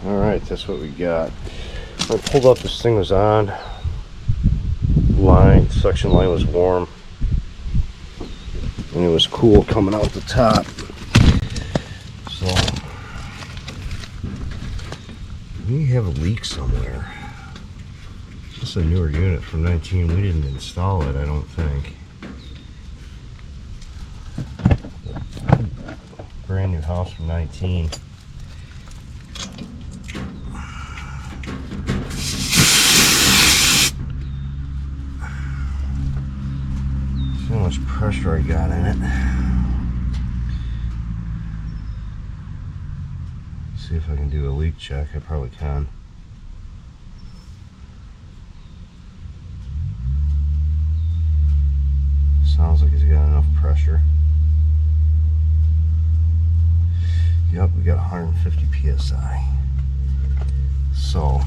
Alright, that's what we got. When I pulled up, this thing was on. Line, suction line was warm. And it was cool coming out the top. So, we have a leak somewhere. This is a newer unit from 19. We didn't install it, I don't think. Brand new house from 19. See how much pressure I got in it. See if I can do a leak check. I probably can. Sounds like it's got enough pressure. Yep, we got 150 psi. So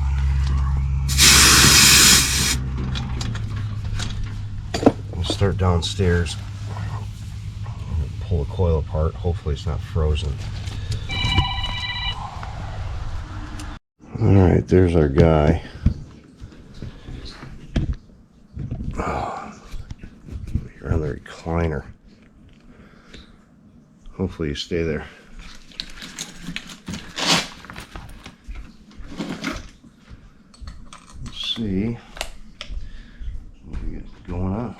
we'll start downstairs. Pull the coil apart. Hopefully it's not frozen. Alright, there's our guy. You're on the recliner. Hopefully you stay there. Let's see what we got going on.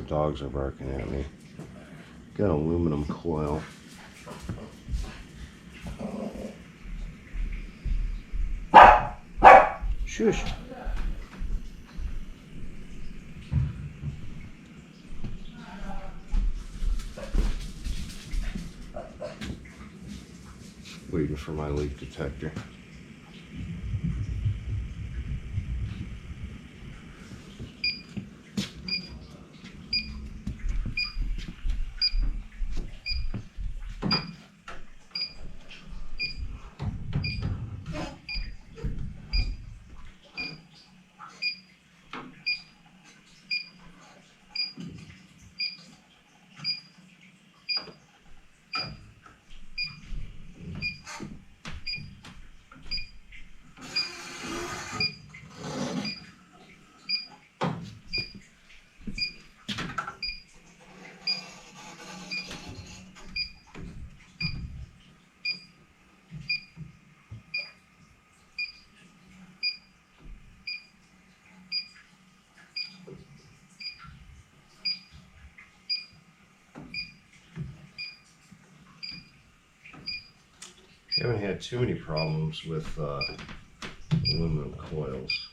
Dogs are barking at me. Got aluminum coil. Shush. Waiting for my leak detector. Haven't had too many problems with aluminum coils.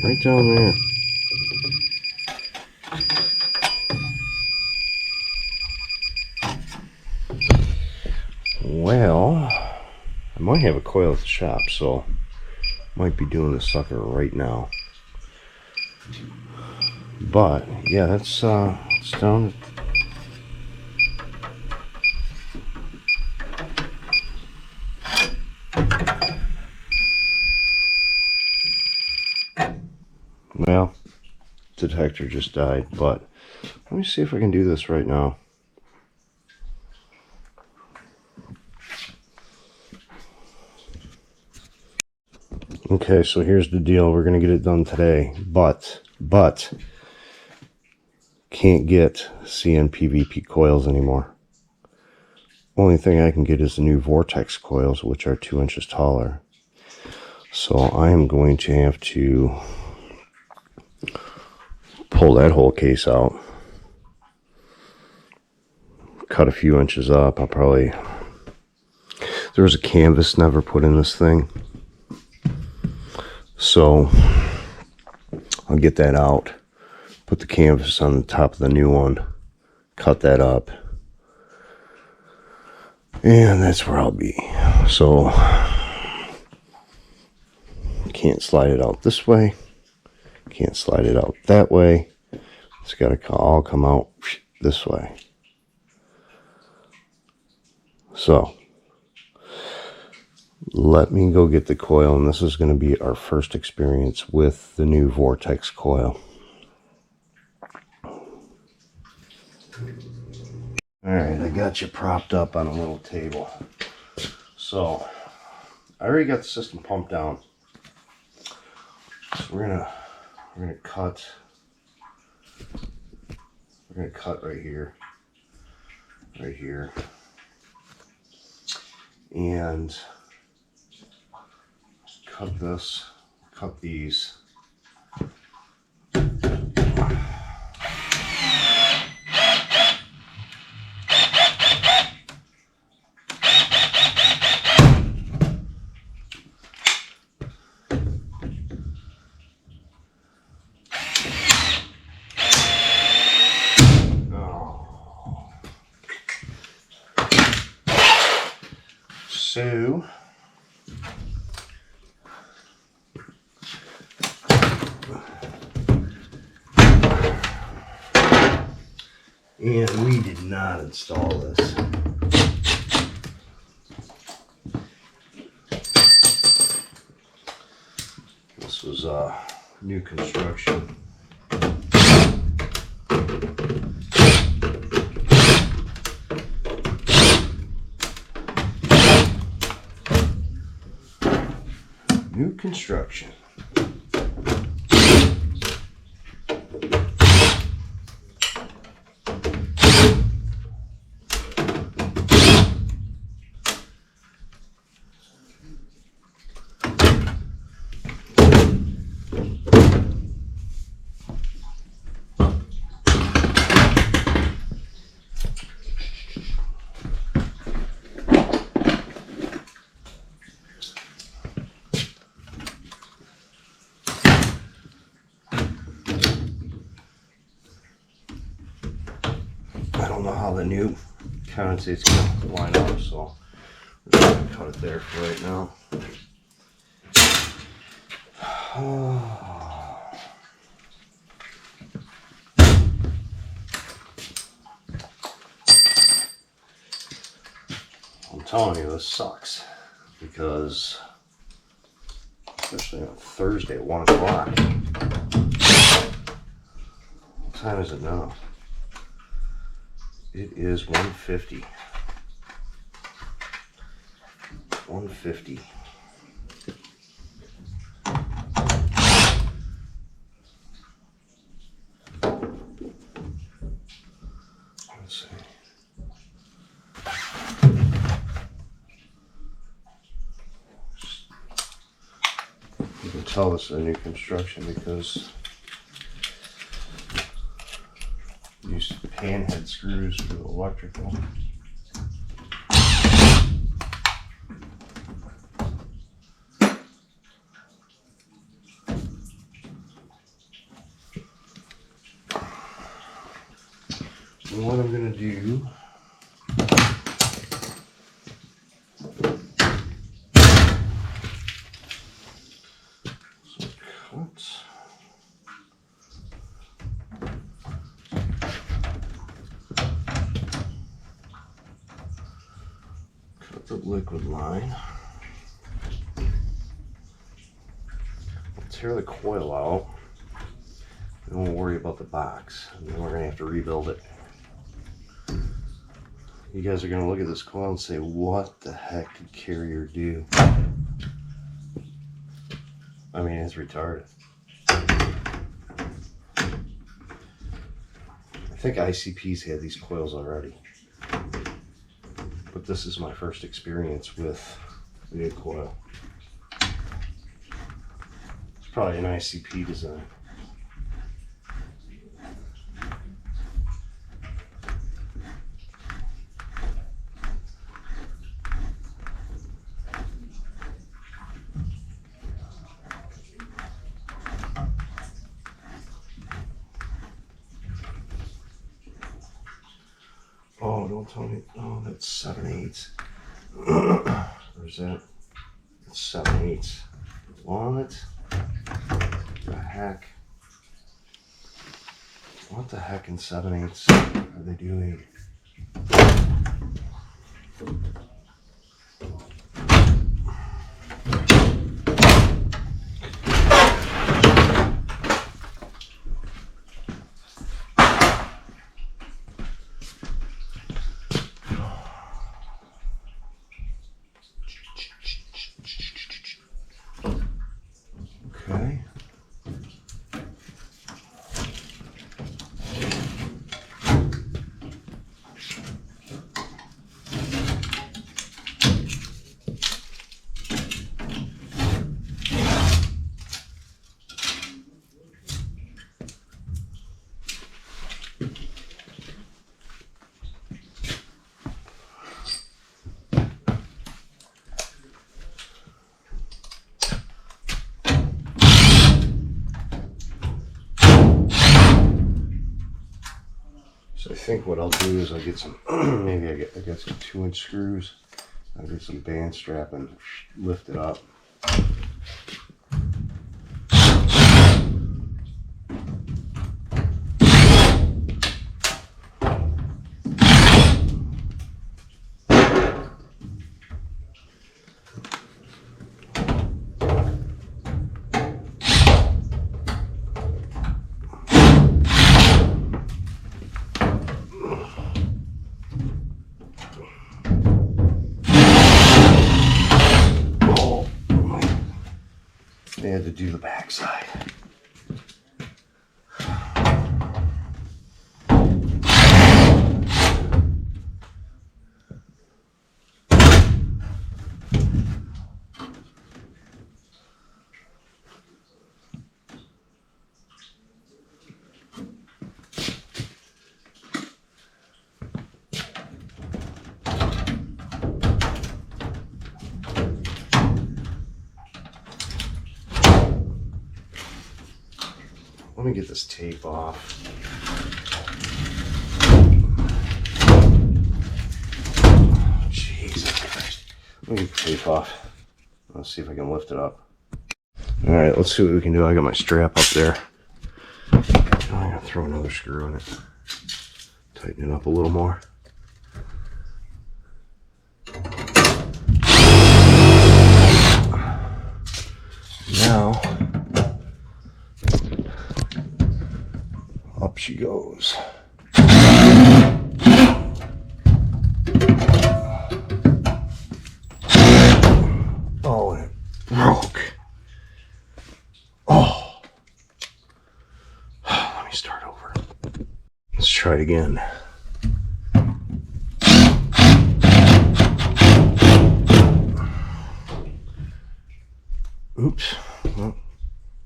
Right down there. Well, I might have a coil at the shop, so might be doing the sucker right now. But yeah, that's it's down. Well, detector just died, but let me see if I can do this right now. Okay, so here's the deal. We're gonna get it done today, but can't get CN-PVP coils anymore. Only thing I can get is the new Vertex coils, which are 2 inches taller. So I am going to have to pull that whole case out, cut a few inches up. I'll probably, there was a canvas never put in this thing, so I'll get that out, put the canvas on the top of the new one, cut that up, and that's where I'll be. So can't slide it out this way, can't slide it out that way. It's got to all come out this way. So let me go get the coil, and this is going to be our first experience with the new Vertex coil. Alright, I got you propped up on a little table. So I already got the system pumped down. So we're gonna cut right here, and cut this, cut these. So and we did not install this. This was new construction. New construction. I don't know how the new condensate's going to line up, so we're just going to cut it there for right now. I'm telling you, this sucks, because especially on Thursday at 1 o'clock. What time is it now? It is 1:50. 1:50. Let's see. You can tell this is a new construction because use panhead screws for the electrical. what I'm going to do, cut the liquid line. I'll tear the coil out. Then we'll worry about the box, and then we're going to have to rebuild it. You guys are going to look at this coil and say, what the heck did Carrier do? I mean, it's retarded. I think ICP's had these coils already, but this is my first experience with the new coil. It's probably an ICP design. Oh, don't tell me. Oh, that's 7/8. Or is that? It's 7/8. What? The heck? What the heck in 7/8 are they doing? Okay. So I think what I'll do is I'll get some, maybe I got some 2-inch screws. I'll get some band strap and lift it up. They had to do the backside. Let me get this tape off. Jesus Christ. Let me get the tape off. Let's see if I can lift it up. Alright, let's see what we can do. I got my strap up there. I'm going to throw another screw in it. Tighten it up a little more. Now, up she goes. Oh, and it broke. Oh. Let me start over. Let's try it again. Oops. Well,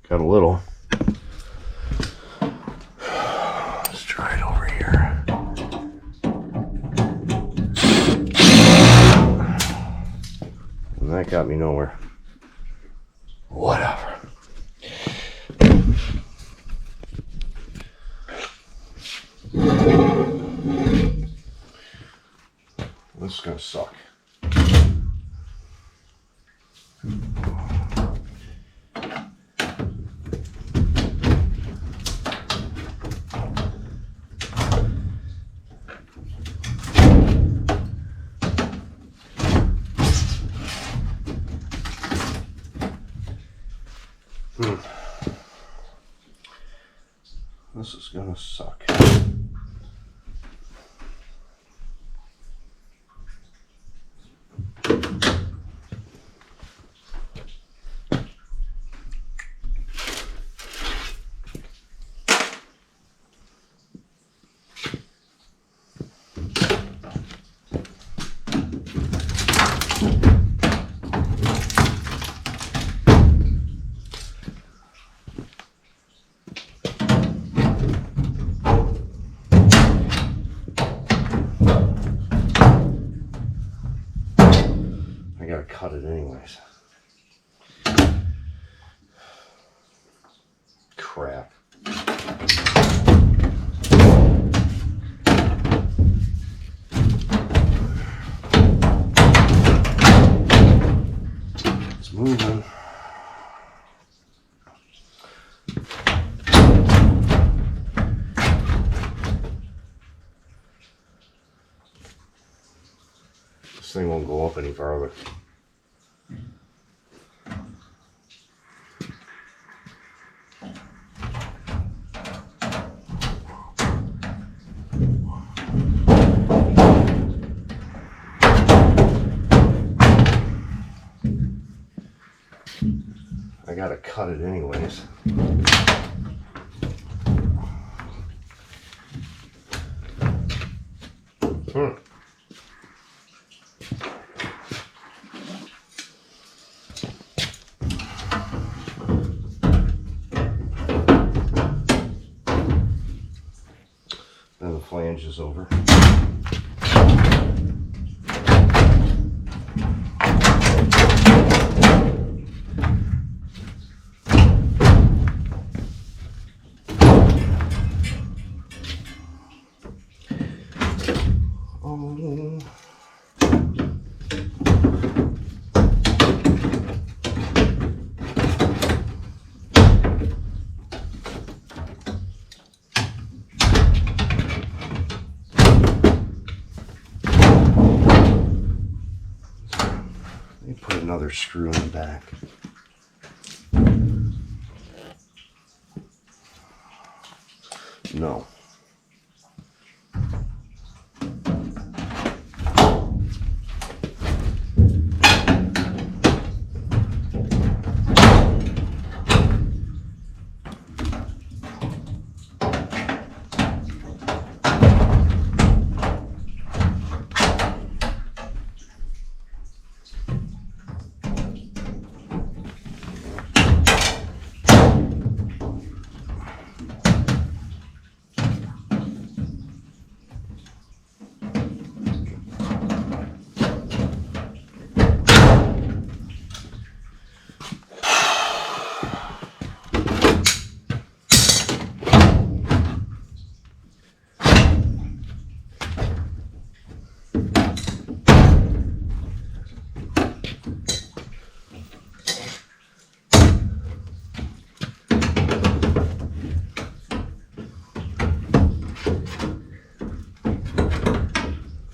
got a little. Let's try it over here. And that got me nowhere. Whatever. gonna suck. This is gonna suck. I gotta cut it anyways. Crap. It's moving. This thing won't go up any farther. I gotta cut it anyways. Then the flange is over. Put another screw in the back. No.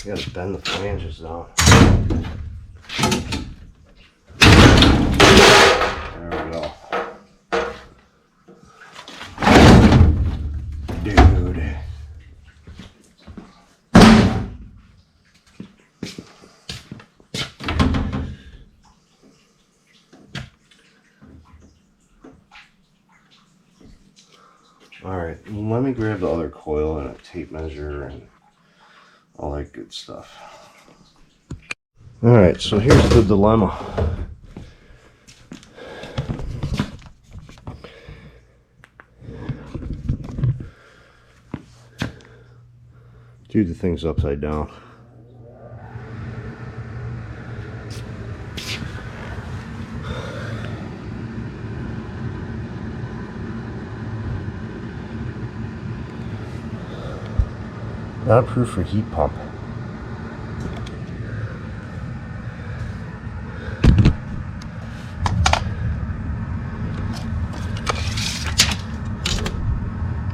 You gotta bend the flanges down. There we go. Dude. Alright, let me grab the other coil and a tape measure and all that good stuff. Alright, so here's the dilemma. Do the things upside down. Not approved for heat pump.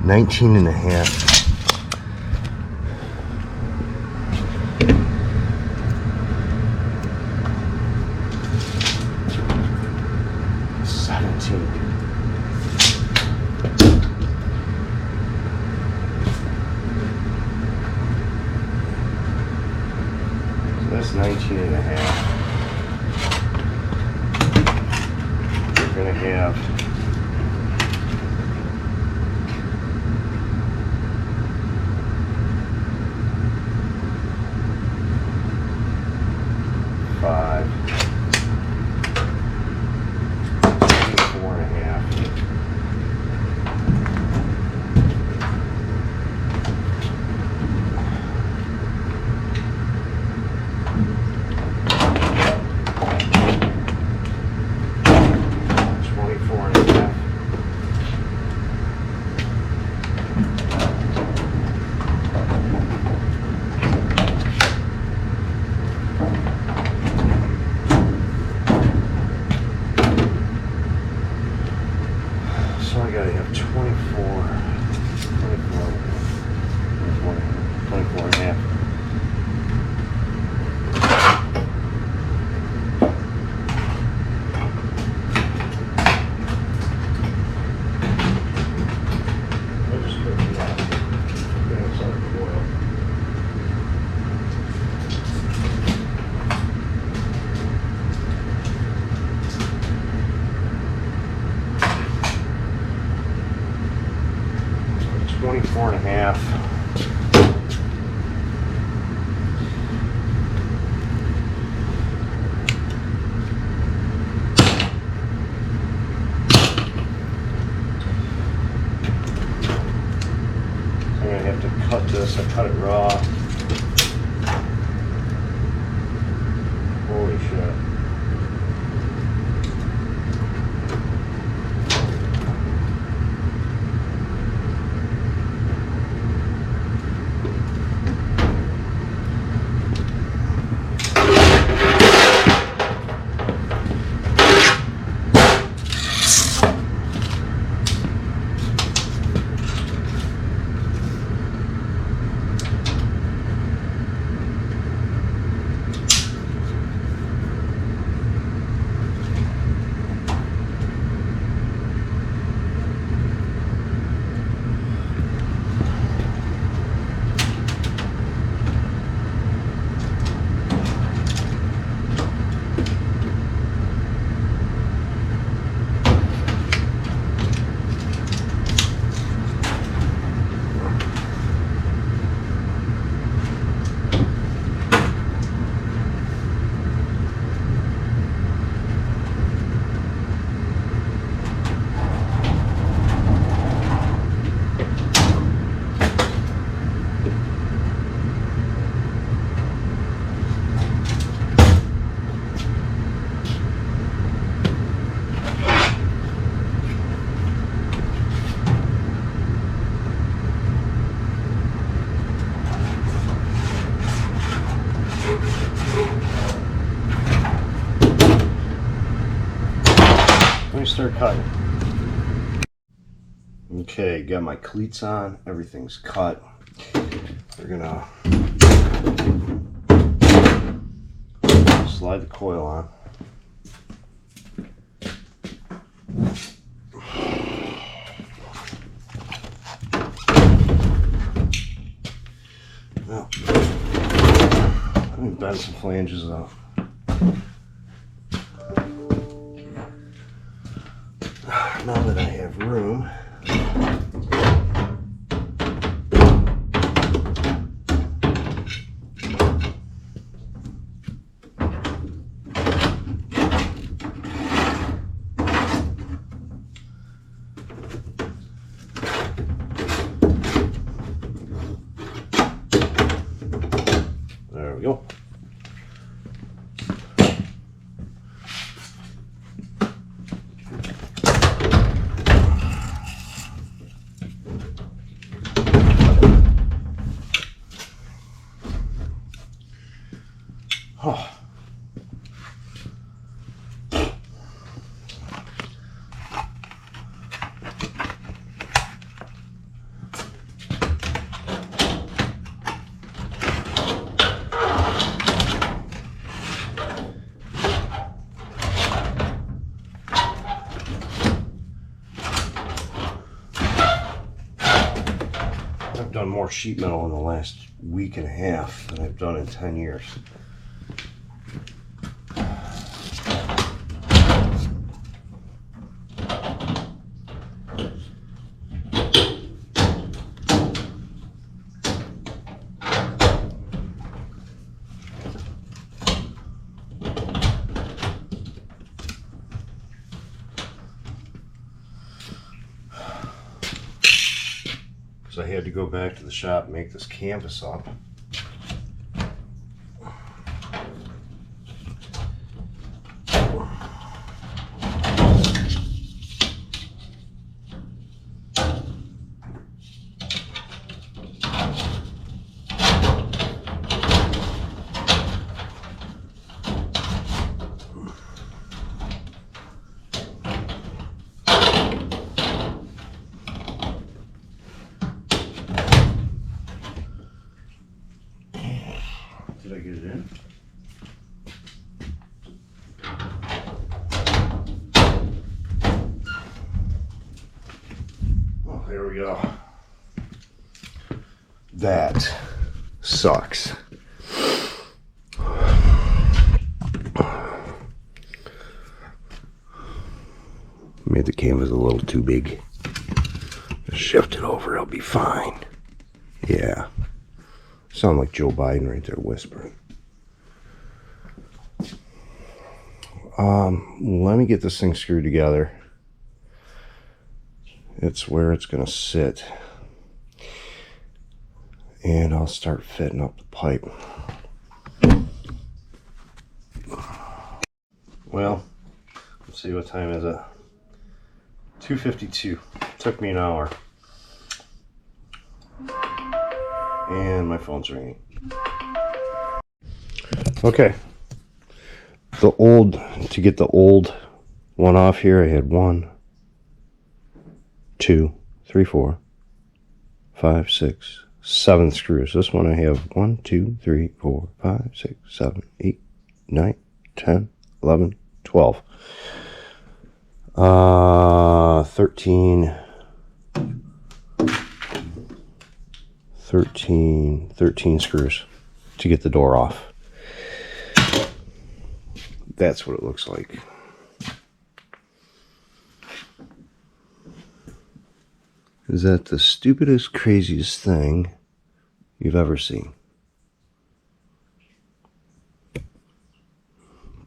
19 and a half. That's 19 and a half. We're going to have 5, 4 and a half. So I gotta have 24 and a half. I'll just put it out. That's our coil. So 24 and a half. Cut this, I cut it raw. Holy shit. Let me start cutting. Okay, got my cleats on, everything's cut. We're gonna slide the coil on. Well, let me bend some flanges up. Now that I have room, there we go. I've done more sheet metal in the last week and a half than I've done in 10 years. So I had to go back to the shop and make this canvas up. Did I get it in? Oh, there we go. That sucks. Made the canvas a little too big. Just shift it over, it'll be fine. Yeah. Sound like Joe Biden right there whispering. Let me get this thing screwed together. It's where it's gonna sit. And I'll start fitting up the pipe. Well, let's see, what time is it? 2:52. Took me an hour. And my phone's ringing. Okay. To get the old one off here, I had 1, 2, 3, 4, 5, 6, 7 screws. This one I have 1, 2, 3, 4, 5, 6, 7, 8, 9, 10, 11, 12. 13 screws to get the door off. That's what it looks like. Is that the stupidest, craziest thing you've ever seen?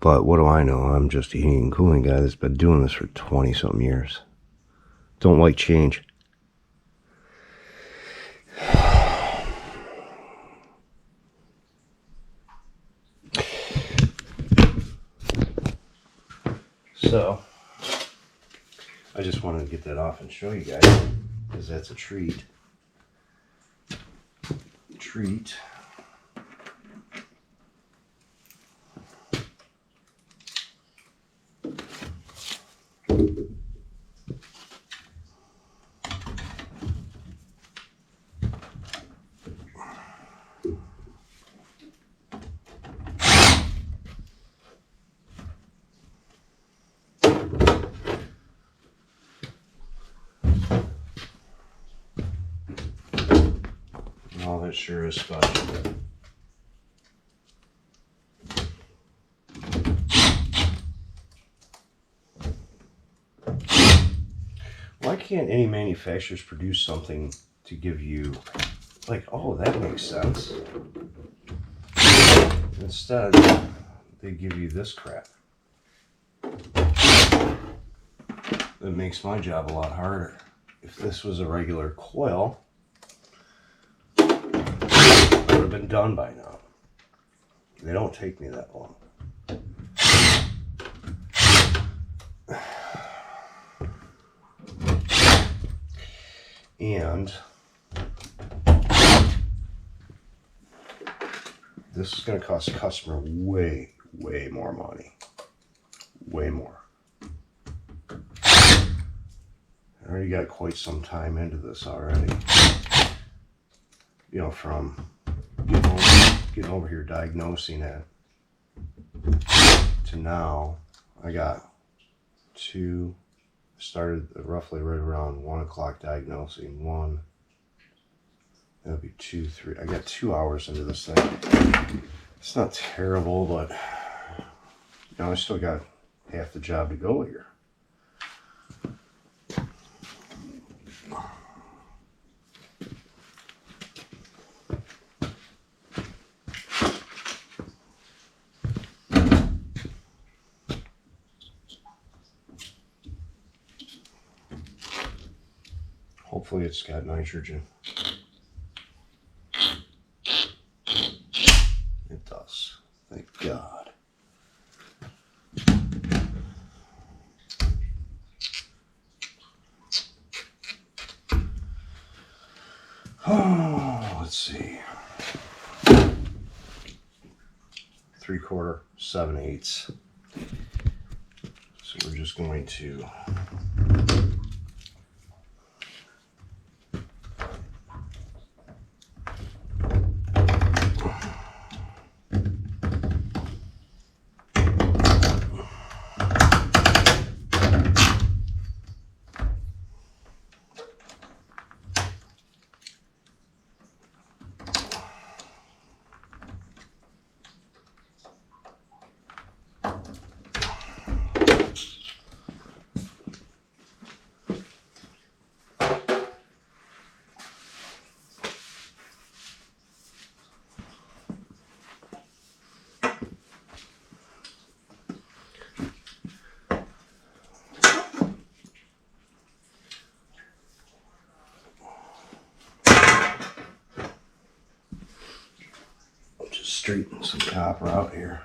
But what do I know? I'm just a heating and cooling guy that's been doing this for 20-something years. Don't like change. So, I just wanted to get that off and show you guys, because that's a treat. Oh, that sure is special. Why can't any manufacturers produce something to give you, like, oh, that makes sense. Instead, they give you this crap. That makes my job a lot harder. If this was a regular coil, I would have been done by now. They don't take me that long. And this is going to cost the customer way more money. Way more. I already got quite some time into this already. You know, from getting over here diagnosing it to now, I got started roughly right around 1 o'clock diagnosing. 1, That'll be 2, 3. I got 2 hours into this thing. It's not terrible, but you know, I still got half the job to go here. Hopefully it's got nitrogen. It does. Thank God. Oh, let's see. 3/4, 7/8. So we're just going to straighten some copper out here.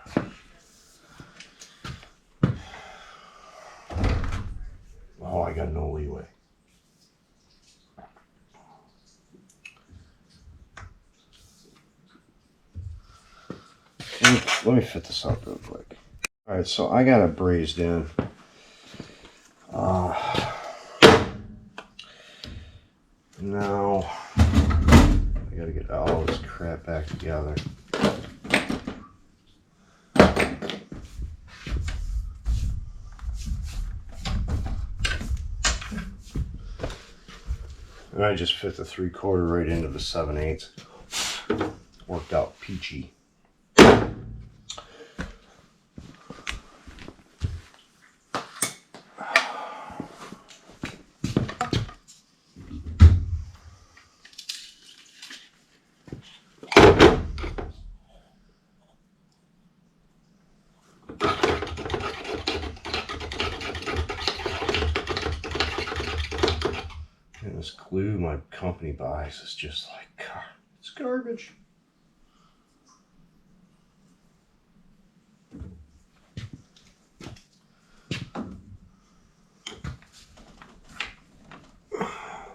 Oh, I got no leeway. Let me fit this up real quick. All right, so I got it brazed in. Now I gotta get all this crap back together. And I just fit the 3/4 right into the 7/8. Worked out peachy. This glue my company buys is just like, God, it's garbage.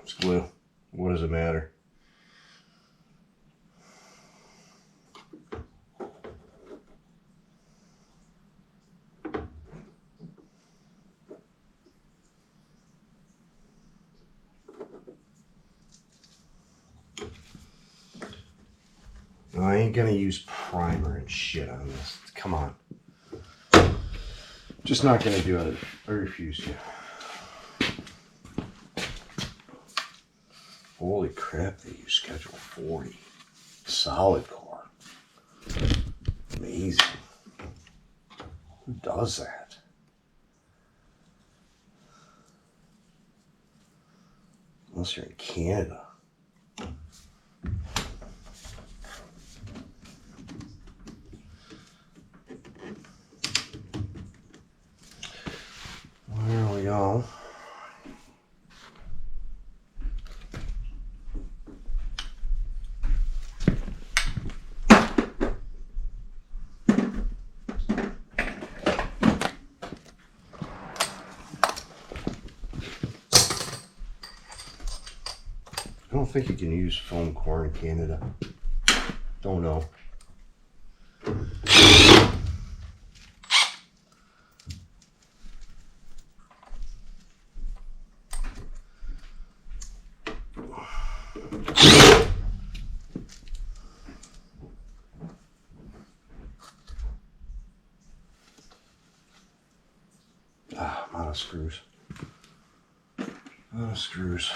It's glue. What does it matter? I ain't gonna use primer and shit on this. Come on. Just not gonna do it. I refuse to. Holy crap, they use Schedule 40. Solid core. Amazing. Who does that? Unless you're in Canada. There we go. I don't think you can use foam core in Canada. Don't know. I'm out of screws. Out of screws.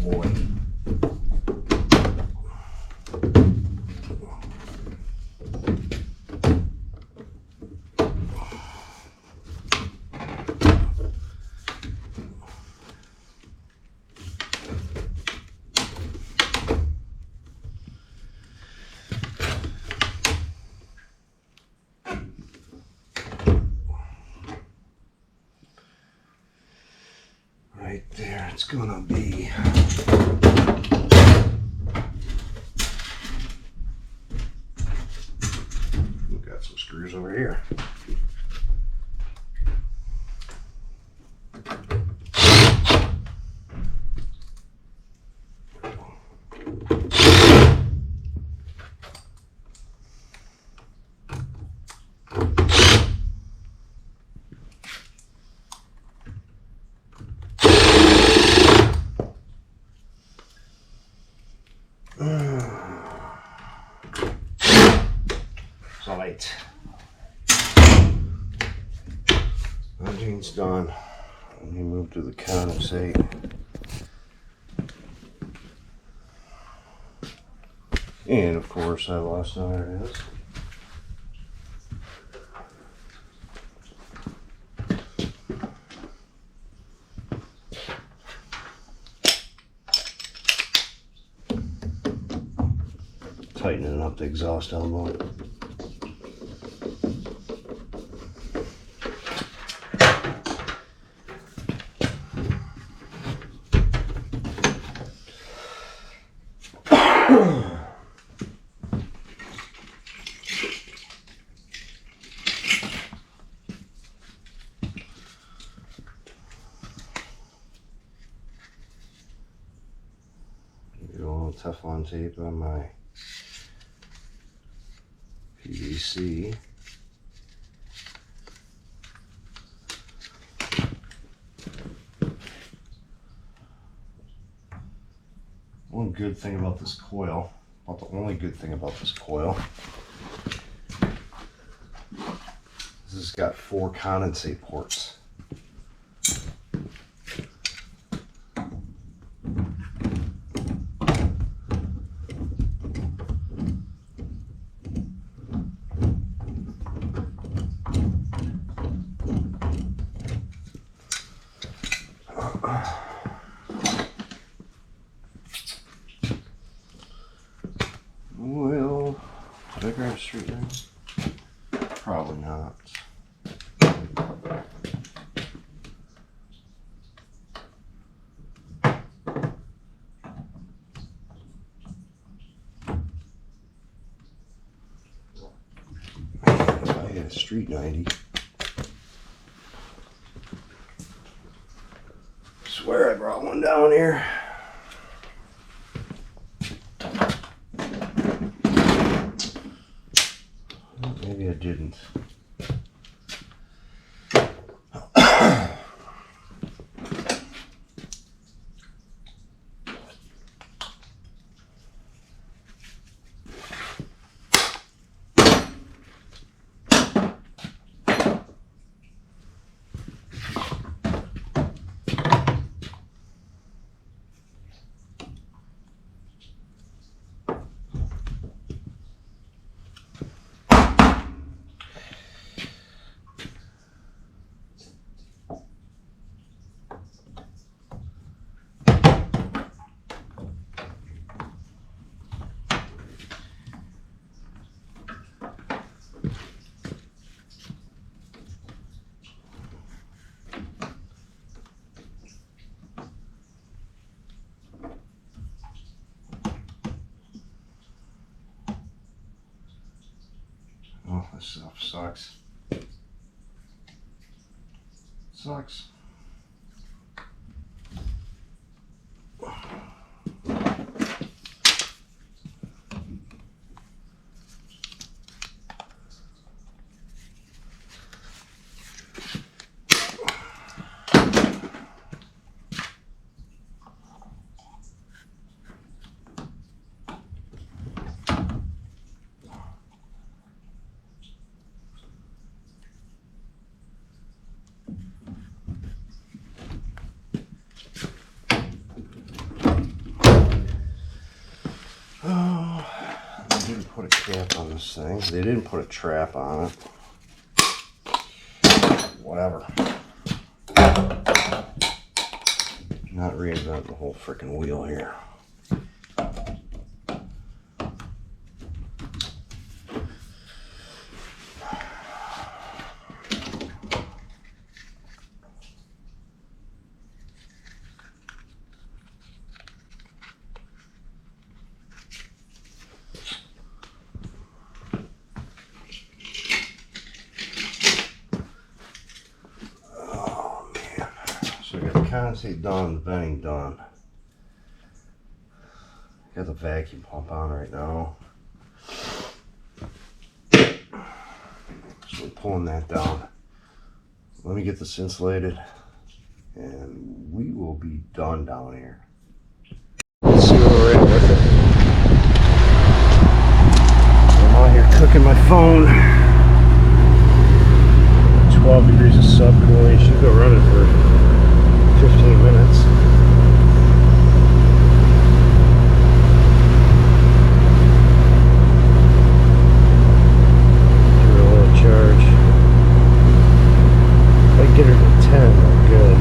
boy. Right there, it's gonna be. We've got some screws over here. Right. Engines done. Let me move to the condensate. And of course I lost, there it is. Tightening up the exhaust elbow. Teflon tape on my PVC. One good thing about this coil, about the only good thing about this coil, is it's got 4 condensate ports. Well, did I grab a street knife? Probably not. If I had a street 90, I swear I brought one down here. Maybe I didn't. Oh, this stuff sucks. Sucks. cap on this thing. They didn't put a trap on it. Whatever. Not reinvent the whole freaking wheel here. Condensate done, the venting done. Got the vacuum pump on right now. So we're pulling that down. Let me get this insulated and we will be done down here. Let's see where we're at with it. I'm out here cooking my phone. 12 degrees of subcooling. Should go running for 15 minutes. Give it a little charge. If I get her to 10, I'm good.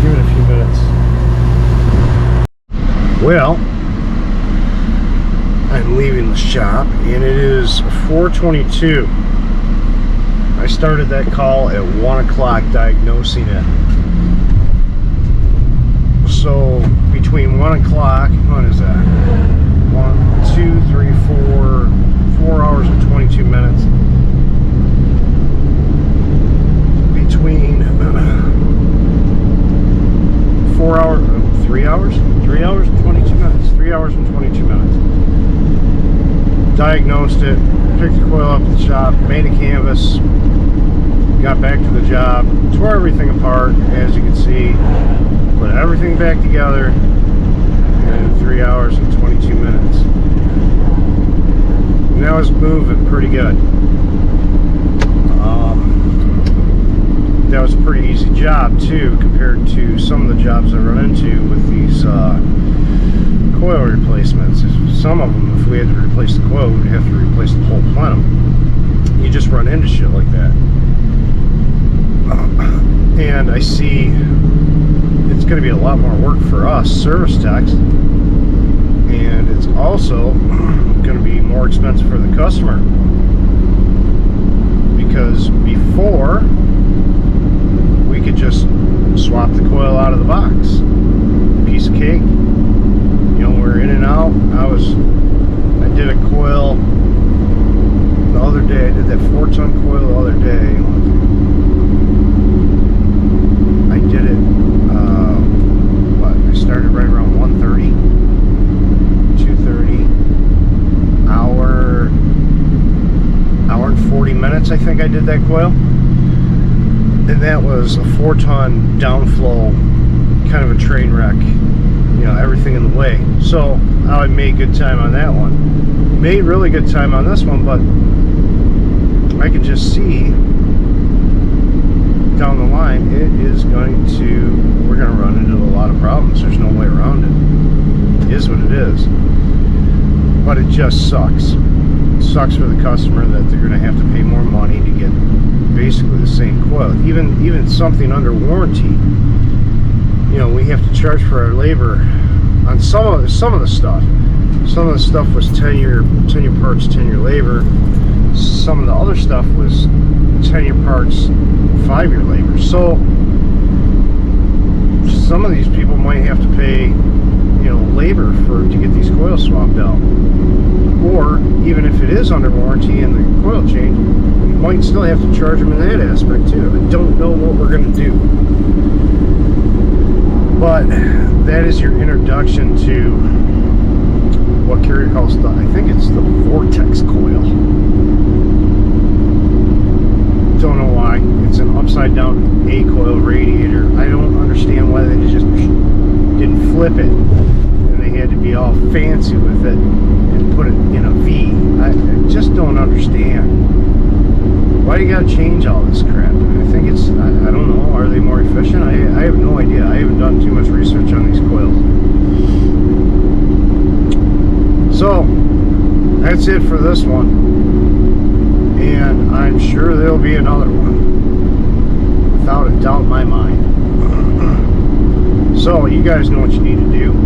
Give it a few minutes. Well, I'm leaving the shop and it is 4:22. I started that call at 1 o'clock diagnosing it. So between 1 o'clock, what is that? 1, 2, 3, 4 hours and 22 minutes. Between 4 hours, 3 hours? 3 hours and 22 minutes. 3 hours and 22 minutes. Diagnosed it, picked the coil up at the shop, made a canvas, got back to the job, tore everything apart, as you can see, put everything back together in 3 hours and 22 minutes. And that was moving pretty good. That was a pretty easy job too, compared to some of the jobs I run into with these coil replacements. Some of them, if we had to replace the coil, we'd have to replace the whole plenum. You just run into shit like that. And I see it's going to be a lot more work for us service techs, and it's also going to be more expensive for the customer, because before we could just swap the coil out of the box, piece of cake. You know, we're in and out. I did a coil the other day. I did that 4-ton coil the other day. I did it, I started right around 1:30, 2:30, hour and 40 minutes, I think I did that coil. And that was a 4-ton downflow, kind of a train wreck. You know, everything in the way. So I made good time on that one. Made really good time on this one, but I can just see down the line we're going to run into a lot of problems. There's no way around it. It is what it is. But it just sucks. It sucks for the customer that they're going to have to pay more money to get basically the same coil. Even something under warranty, you know, we have to charge for our labor on some of the stuff. Some of the stuff was 10-year parts, 10-year labor. Some of the other stuff was 10-year parts, 5-year labor. So some of these people might have to pay, you know, labor to get these coils swapped out. Or even if it is under warranty and the coil change, you might still have to charge them in that aspect too. I don't know what we're going to do. But that is your introduction to what Carrier calls I think it's the Vertex coil. Don't know why. It's an upside down A-coil radiator. I don't understand why they just didn't flip it and they had to be all fancy with it and put it in a V. I just don't understand. Why do you gotta change all this crap? I think it's, I don't know, are they more efficient? I have no idea. I haven't done too much research on these coils. So, that's it for this one. And I'm sure there'll be another one. Without a doubt in my mind. So, you guys know what you need to do.